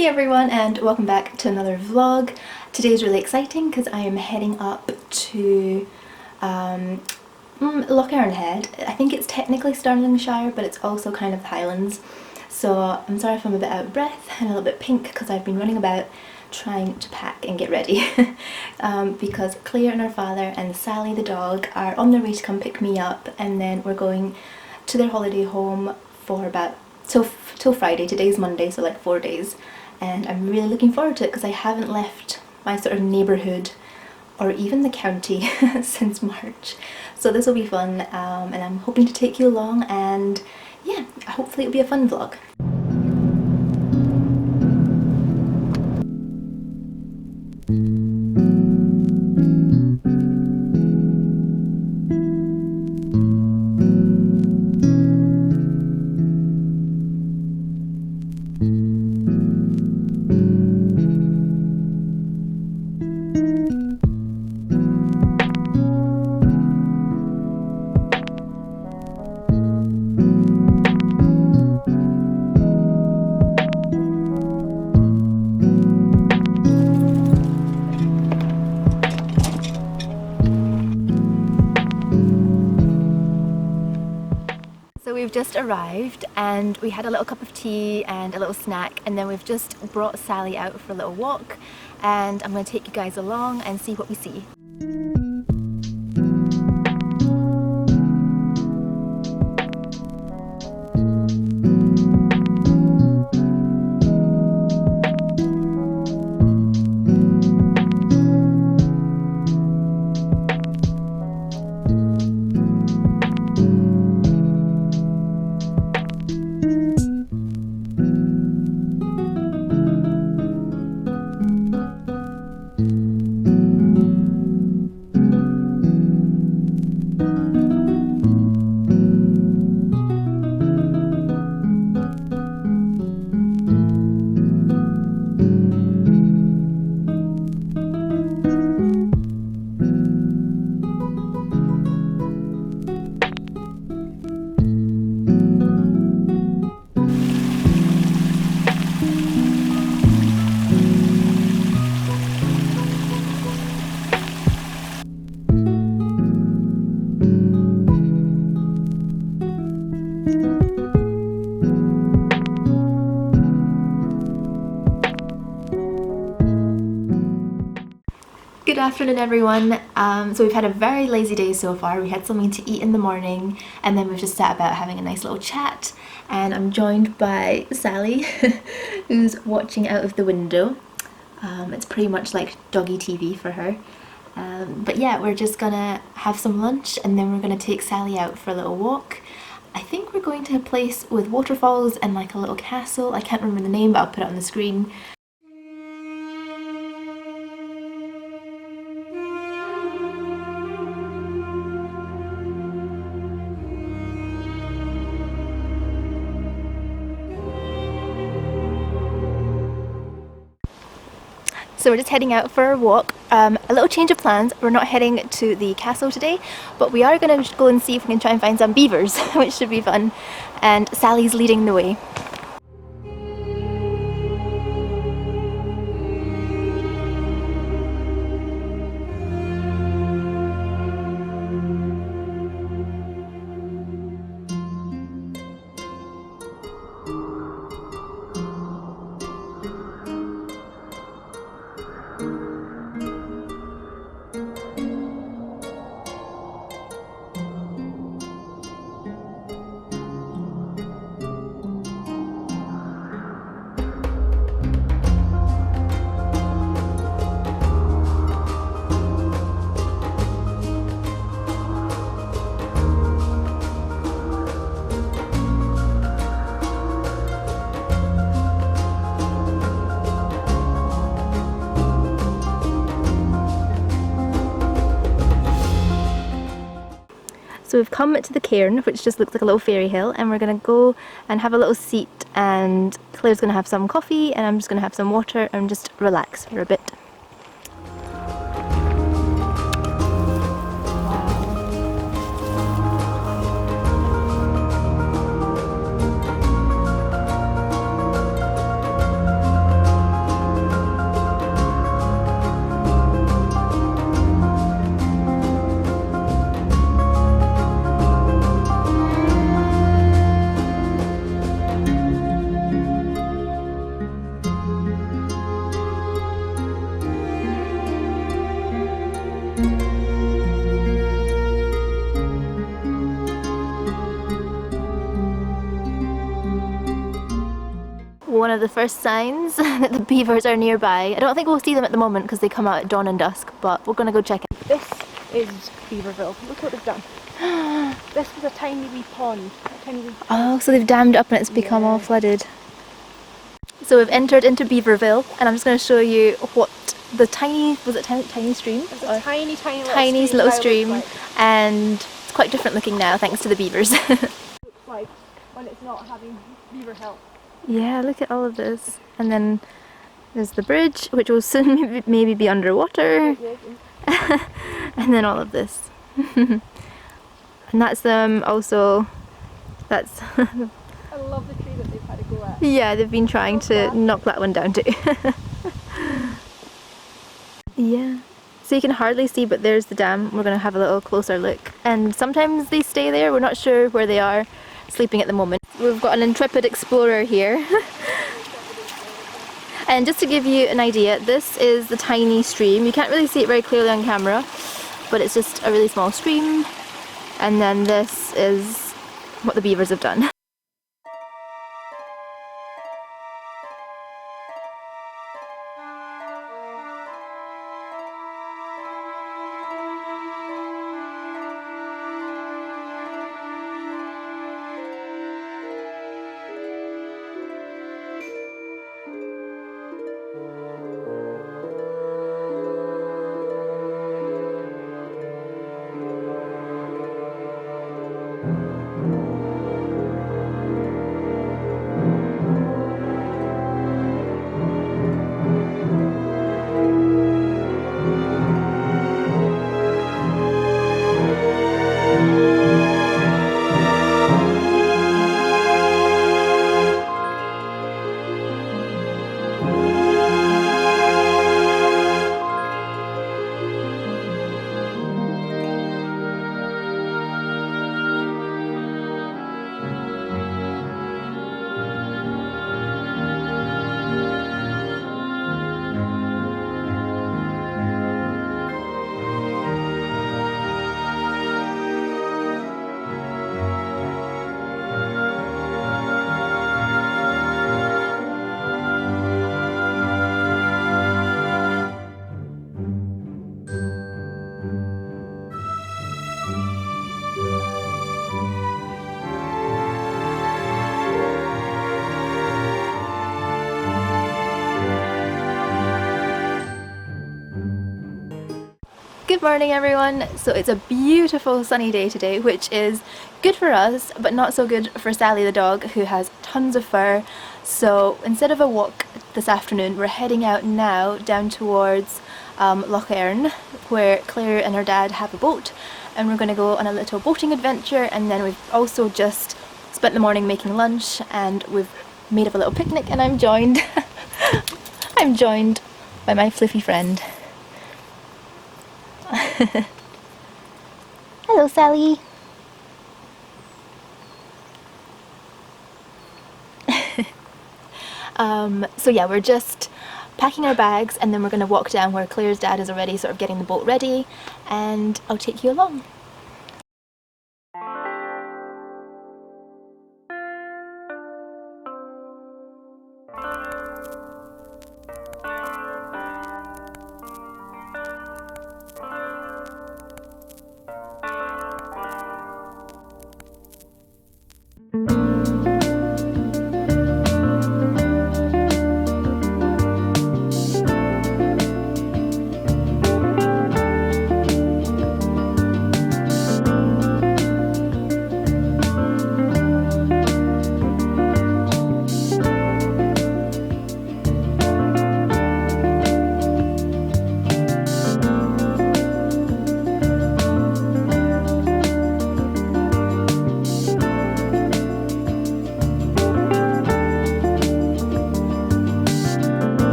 Hey everyone, and welcome back to another vlog. Today is really exciting because I am heading up to Lochernhead. I think it's technically Stirlingshire, but it's also kind of the Highlands. So I'm sorry if I'm a bit out of breath and a little bit pink because I've been running about trying to pack and get ready. Because Claire and her father and Sally the dog are on their way to come pick me up, and then we're going to their holiday home for about till Friday. Today's Monday, so like 4 days. And I'm really looking forward to it because I haven't left my sort of neighbourhood or even the county since March. So this will be fun, and I'm hoping to take you along, and yeah, hopefully it'll be a fun vlog. So we've just arrived and we had a little cup of tea and a little snack, and then we've just brought Sally out for a little walk, and I'm going to take you guys along and see what we see. Good afternoon everyone. So we've had a very lazy day so far. We had something to eat in the morning, and then we've just sat about having a nice little chat, and I'm joined by Sally who's watching out of the window. It's pretty much like doggy TV for her. But yeah, we're just gonna have some lunch and then we're gonna take Sally out for a little walk. I think we're going to a place with waterfalls and like a little castle. I can't remember the name, but I'll put it on the screen. So we're just heading out for a walk. A little change of plans. We're not heading to the castle today, but we are going to go and see if we can try and find some beavers, which should be fun. And Sally's leading the way. So we've come to the cairn, which just looks like a little fairy hill, and we're going to go and have a little seat, and Claire's going to have some coffee and I'm just going to have some water and just relax for a bit. one of the first signs that the beavers are nearby. I don't think we'll see them at the moment because they come out at dawn and dusk, but we're going to go check it. This is Beaverville. Look what they've done. This was a tiny wee pond. Oh, so they've dammed up and it's become all flooded. So we've entered into Beaverville, and I'm just going to show you what the tiny, was it tiny stream? It's a tiny little stream, and it's quite different looking now thanks to the beavers. Looks like when it's not having beaver help. Yeah, look at all of this. And then there's the bridge, which will soon maybe be underwater. And then all of this. And that's them also, that's... I love the tree that they've had to go at. Yeah, they've been trying to knock that one down too. Yeah. So you can hardly see, but there's the dam. We're going to have a little closer look. And sometimes they stay there. We're not sure where they are sleeping at the moment. We've got an intrepid explorer here. And just to give you an idea, this is the tiny stream. You can't really see it very clearly on camera, but it's just a really small stream. And then this is what the beavers have done. Good morning everyone! So it's a beautiful sunny day today, which is good for us but not so good for Sally the dog, who has tons of fur. So instead of a walk this afternoon, we're heading out now down towards Loch Earn, where Claire and her dad have a boat, and we're going to go on a little boating adventure. And then we've also just spent the morning making lunch, and we've made up a little picnic, and I'm joined I'm joined by my fluffy friend. Hello, Sally. So yeah, we're just packing our bags, and then we're going to walk down where Claire's dad is already sort of getting the boat ready, and I'll take you along.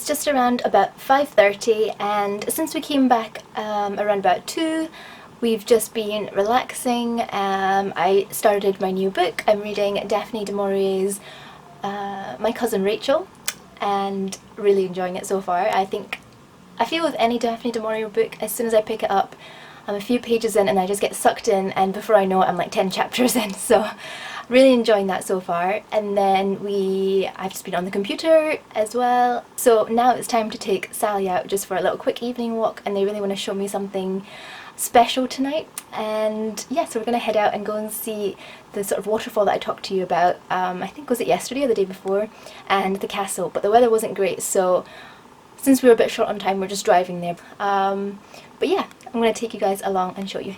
It's just around about 5:30, and since we came back around about 2, we've just been relaxing. I started my new book. I'm reading Daphne du Maurier's My Cousin Rachel, and really enjoying it so far. I feel with any Daphne du Maurier book, as soon as I pick it up, I'm a few pages in and I just get sucked in, and before I know it I'm like 10 chapters in, so really enjoying that so far. And then I've just been on the computer as well. So now it's time to take Sally out just for a little quick evening walk, and they really want to show me something special tonight. And yeah, so we're going to head out and go and see the sort of waterfall that I talked to you about, I think was it yesterday or the day before, and the castle, but the weather wasn't great, so since we were a bit short on time we're just driving there. But yeah, I'm going to take you guys along and show you.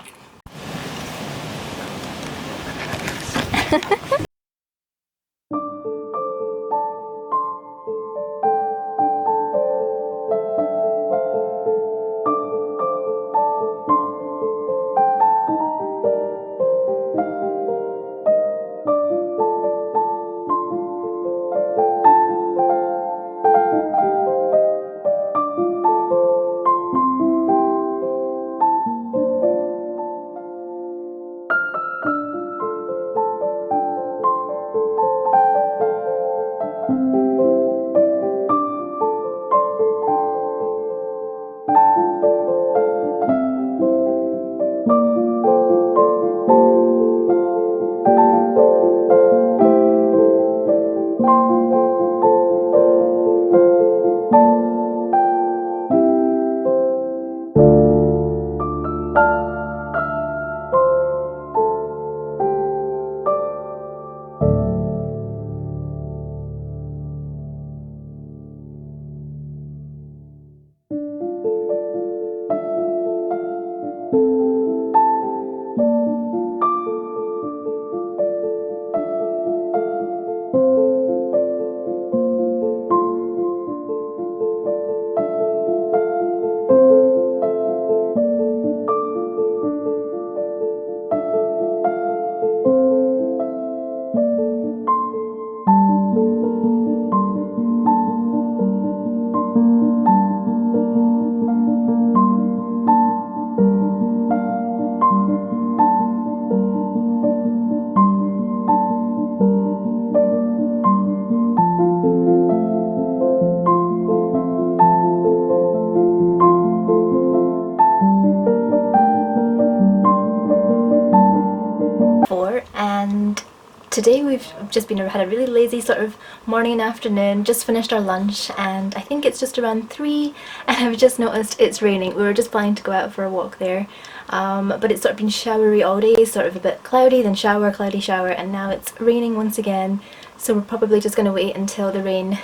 And today we've just had a really lazy sort of morning and afternoon, just finished our lunch, and I think it's just around 3, and I've just noticed it's raining. We were just planning to go out for a walk there, but it's sort of been showery all day, sort of a bit cloudy, then shower, cloudy, shower, and now it's raining once again, so we're probably just going to wait until the rain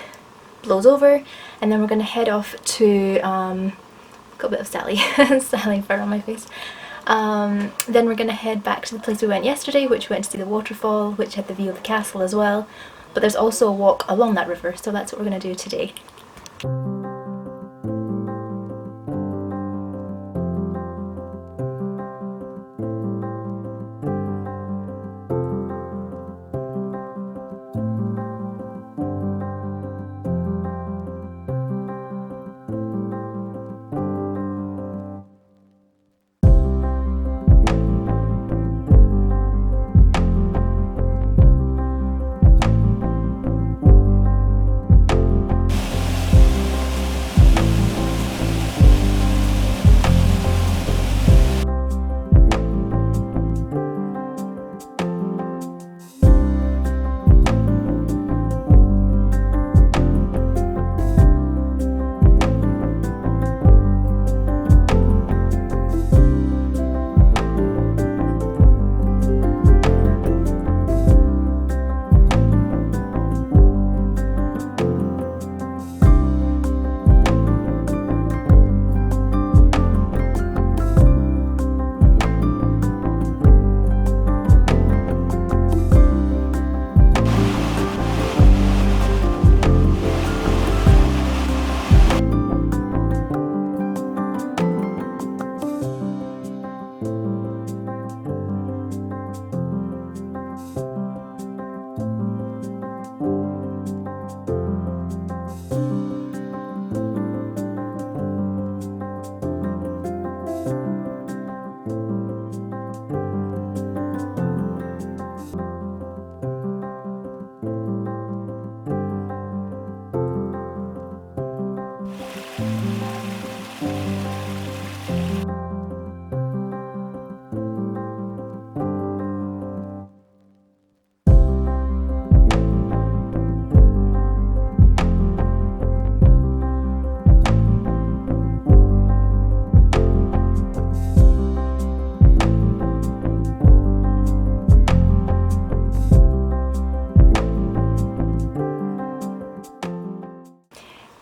blows over, and then we're going to head off to, got a bit of Sally fur on my face. Then we're going to head back to the place we went yesterday, which we went to see the waterfall, which had the view of the castle as well, but there's also a walk along that river, so that's what we're going to do today.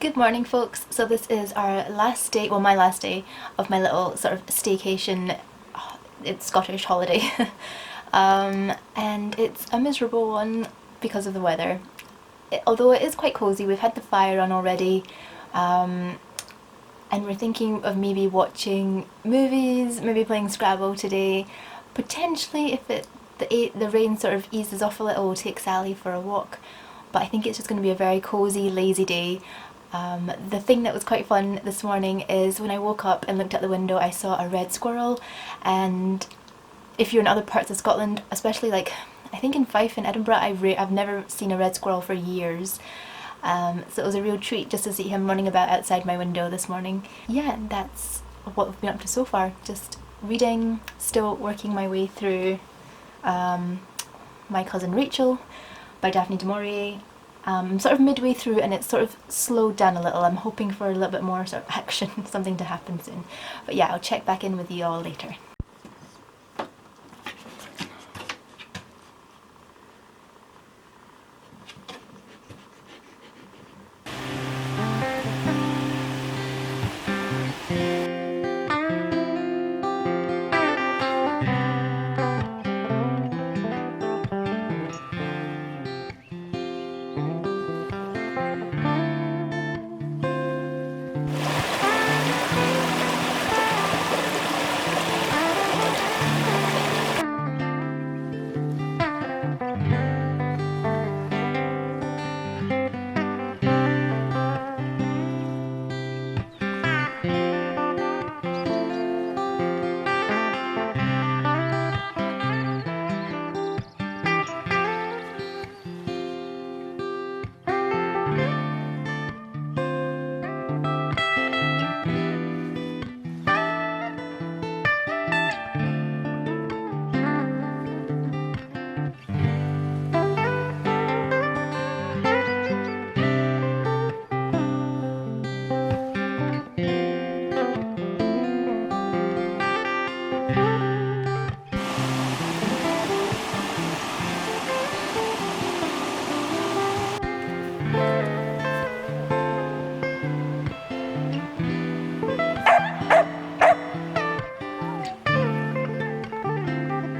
Good morning folks, so this is our last day, well my last day of my little sort of staycation, it's Scottish holiday, and it's a miserable one because of the weather. Although it is quite cosy, we've had the fire on already, and we're thinking of maybe watching movies, maybe playing Scrabble today, potentially if the rain sort of eases off a little, we'll take Sally for a walk, but I think it's just going to be a very cosy, lazy day. The thing that was quite fun this morning is when I woke up and looked out the window I saw a red squirrel, and if you're in other parts of Scotland, especially like I think in Fife and Edinburgh, I've never seen a red squirrel for years, so it was a real treat just to see him running about outside my window this morning. Yeah, and that's what we've been up to so far, just reading, still working my way through My Cousin Rachel by Daphne du Maurier. I'm sort of midway through and it's sort of slowed down a little. I'm hoping for a little bit more sort of action, something to happen soon. But yeah, I'll check back in with you all later.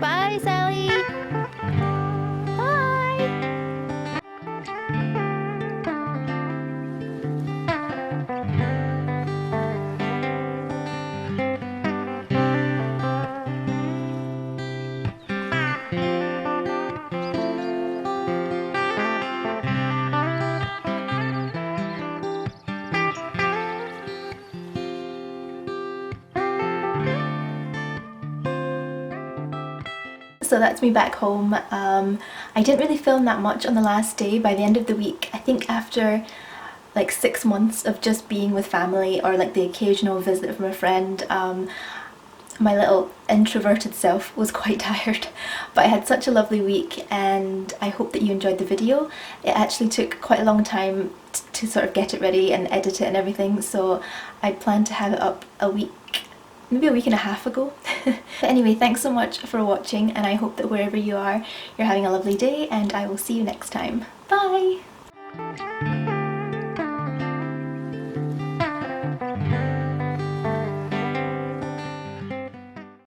Bye, Sally! Bye! So that's me back home. I didn't really film that much on the last day. By the end of the week, I think after like 6 months of just being with family or like the occasional visit from a friend, my little introverted self was quite tired. But I had such a lovely week and I hope that you enjoyed the video. It actually took quite a long time to sort of get it ready and edit it and everything, so I'd planned to have it up maybe a week and a half ago. But anyway, thanks so much for watching and I hope that wherever you are, you're having a lovely day and I will see you next time. Bye!